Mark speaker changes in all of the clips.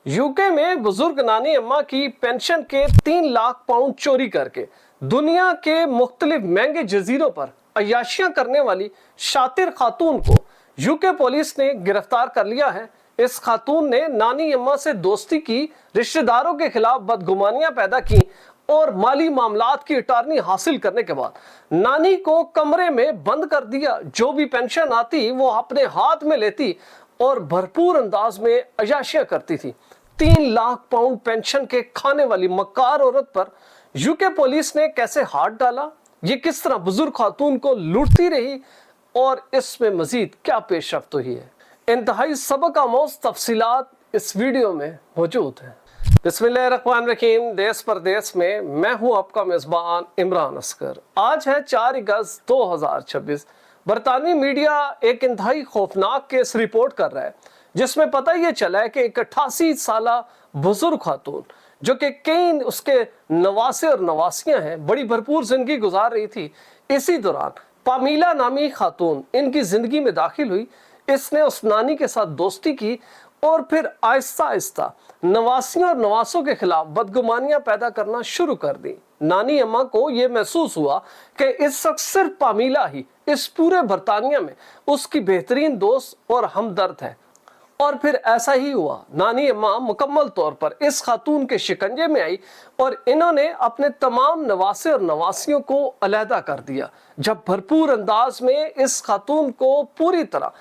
Speaker 1: UK में बुजुर्ग नानी अम्मा की पेंशन के 3 लाख पाउंड चोरी करके दुनिया के मुख्तलिफ महंगे जजीरों पर अय्याशियां करने वाली शातिर खातून को यूके पुलिस ने गिरफ्तार कर लिया है। इस खातून ने नानी अम्मा से दोस्ती की, रिश्तेदारों के खिलाफ बदगुमानियां पैदा की और माली मामलात की अटारनी हासिल करने के बाद नानी को कमरे में बंद कर दिया। जो भी पेंशन आती वो अपने हाथ में लेती और भरपूर अंदाज में अय्याशियां करती थी। 3 लाख पाउंड पेंशन के खाने वाली मक्कार औरत पर यूके पुलिस ने कैसे हाथ डाला, ये किस तरह बुजुर्ग खातून को लूटती रही और इसमें मजीद क्या पेशरफ्त हुई है, इंतहाई सबक आमोज तफसीलात इस वीडियो में मौजूद है। बिस्मिल्लाहिर्रहमानिर्रहीम। देश परदेश में मैं हूं आपका मेजबान इमरान असगर। आज है 4 अगस्त 2026। बरतानी मीडिया एक इंतहाई खौफनाक केस रिपोर्ट कर रहा है जिसमें पता ये चला है कि एक 88 साला बुजुर्ग खातून जो कि कई उसके नवासे और नवासियां हैं, बड़ी भरपूर जिंदगी गुजार रही थी। इसी दौरान पामीला नामी खातून इनकी जिंदगी में दाखिल हुई। इसने उस नानी के साथ दोस्ती की और फिर आहिस्ता आहिस्ता नवासियों और नवासों के खिलाफ बदगुमानियां पैदा करना शुरू कर दी। नानी अम्मा को यह महसूस हुआ कि इस वक्त सिर्फ पामीला ही इस पूरे बरतानिया में उसकी बेहतरीन दोस्त और हमदर्द है। और फिर ऐसा ही हुआ। नानी अम्मा मुकम्मल तौर पर इस खातून के शिकंजे में आई और इन्होंने अपने तमाम नवासे और नवासियों को अलहदा कर दिया। जब भरपूर अंदाज में इस खातून को पूरी तरह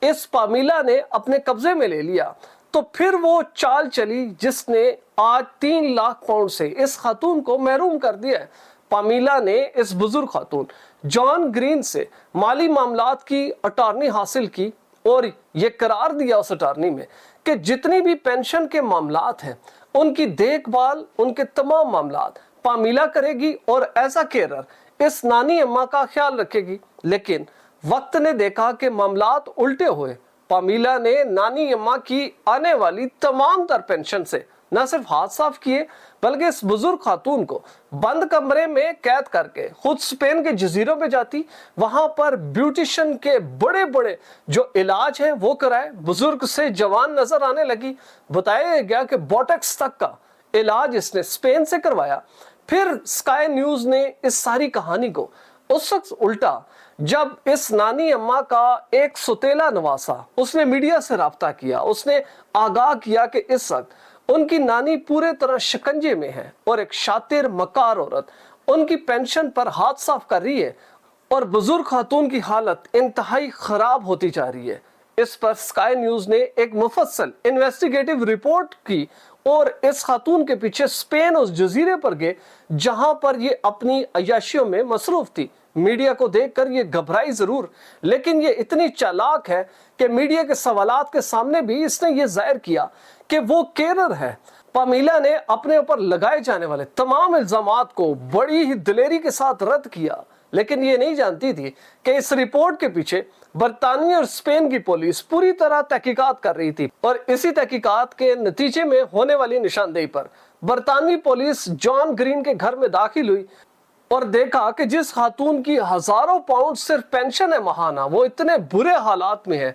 Speaker 1: इस पामीला ने अपने कब्जे में ले लिया तो फिर वो चाल चली जिसने आज 3 लाख पाउंड से इस खातून को महरूम कर दिया है। पामीला ने इस बुजुर्ग खातून जॉन ग्रीन से माली मामलात की अटारनी हासिल की और ये करार दिया उस अटारनी में कि जितनी भी पेंशन के मामलात हैं उनकी देखभाल, उनके तमाम मामलात पामीला करेगी और ऐसा केयर इस नानी अम्मा का ख्याल रखेगी। लेकिन वक्त ने देखा कि मामलात उल्टे हुए। पामीला ने नानी अम्मा की आने वाली तमाम तर पेंशन से न सिर्फ हाथ साफ किए बल्कि इस बुजुर्ग खातून को बंद कमरे में कैद करके खुद स्पेन के जजीरों पे जाती, वहां पर ब्यूटिशियन के बड़े बड़े जो इलाज हैं वो कराए। बुजुर्ग से जवान नजर आने लगी। बताया गया कि बोटॉक्स तक का इलाज इसने स्पेन से करवाया। फिर स्काई न्यूज ने इस सारी कहानी को उस वक्त उल्टा जब इस नानी अम्मा का एक सुतेला नवासा उसने मीडिया से राब्ता किया। उसने आगाह किया कि इस वक्त उनकी नानी पूरे तरह शिकंजे में है और एक शातिर मकार औरत उनकी पेंशन पर हाथ साफ कर रही है और बुजुर्ग खातून की हालत इंतहाई खराब होती जा रही है। इस पर स्काई न्यूज ने एक मुफस्सल इन्वेस्टिगेटिव रिपोर्ट की और इस खातून के पीछे स्पेन उस जजीरे पर गए जहां पर ये अपनी अय्याशियों में मसरूफ थी। मीडिया को देखकर ये घबराई जरूर, लेकिन ये इतनी चालाक है कि मीडिया के सवालात के सामने भी इसने ये जाहिर किया कि वो केरर है। पामीला ने अपने ऊपर लगाए जाने वाले तमाम इल्जामात को बड़ी ही दिलेरी के साथ रद्द किया, लेकिन ये नहीं जानती थी कि इस रिपोर्ट के पीछे बरतानिया और स्पेन की पुलिस पूरी तरह तहकीकात कर रही थी। और इसी तहकीकात के नतीजे में होने वाली निशानदेही पर बरतानवी पुलिस जॉन ग्रीन के घर में दाखिल हुई और देखा कि जिस खातून की हजारों पाउंड सिर्फ पेंशन है महाना, वो इतने बुरे हालात में है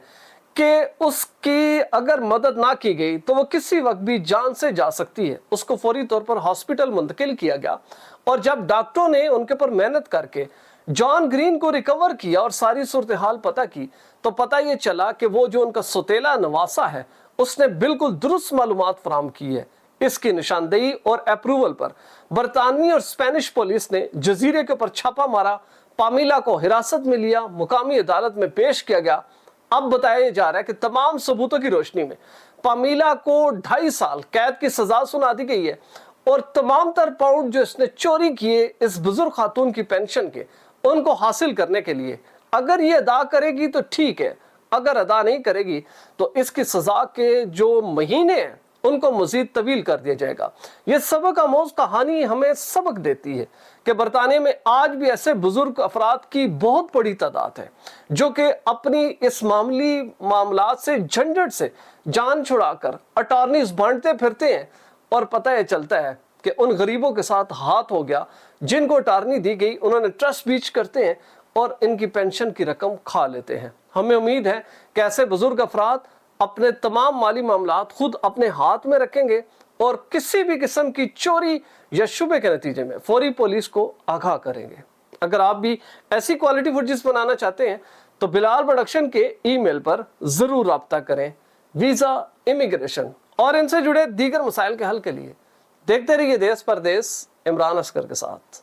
Speaker 1: कि उसकी अगर मदद ना की गई तो वो किसी वक्त भी जान से जा सकती है। उसको फौरी तौर पर हॉस्पिटल मुंतकिल किया गया और जब डॉक्टरों ने उनके पर मेहनत करके जॉन ग्रीन को रिकवर किया और सारी सूरत हाल पता की तो पता ये चला कि वो जो उनका सुतेला नवासा है उसने बिल्कुल दुरुस्त मालूमात फराहम की है। इसकी निशानदेही और अप्रूवल पर बरतानवी और स्पेनिश पुलिस ने जजीरे के ऊपर छापा मारा। पामीला को हिरासत में लिया, मुकामी अदालत में पेश किया गया। अब बताया जा रहा है कि तमाम सबूतों की रोशनी में पामीला को 2.5 साल कैद की सजा सुना दी गई है और तमाम तर पाउंड जो इसने चोरी किए इस बुजुर्ग खातून की पेंशन के, उनको हासिल करने के लिए अगर ये अदा करेगी तो ठीक है, अगर अदा नहीं करेगी तो इसकी सजा के जो महीने हैं उनको मजीद तवील कर दिया जाएगा। ये सबक आमोज कहानी हमें सबक देती है कि बरतानिया में आज भी ऐसे बुजुर्ग अफराद की बहुत बड़ी तादाद है जो कि अपनी इस मामली मामलात से झंझट से जान छुड़ाकर अटॉर्नीज बांटते फिरते हैं और पता ये चलता है कि उन गरीबों के साथ हाथ हो गया जिनको अटॉर्नी दी गई, उन्होंने ट्रस्ट बीच करते हैं और इनकी पेंशन की रकम खा लेते हैं। हमें उम्मीद है कि ऐसे बुजुर्ग अफराद अपने तमाम माली मामलात खुद अपने हाथ में रखेंगे और किसी भी किस्म की चोरी या शुबे के नतीजे में फौरी पुलिस को आगाह करेंगे। अगर आप भी ऐसी क्वालिटी फुटेज बनाना चाहते हैं तो बिलाल प्रोडक्शन के ईमेल पर जरूर राब्ता करें। वीजा, इमिग्रेशन और इनसे जुड़े दीगर मसाइल के हल के लिए देखते रहिए देश परदेश इमरान असगर के साथ।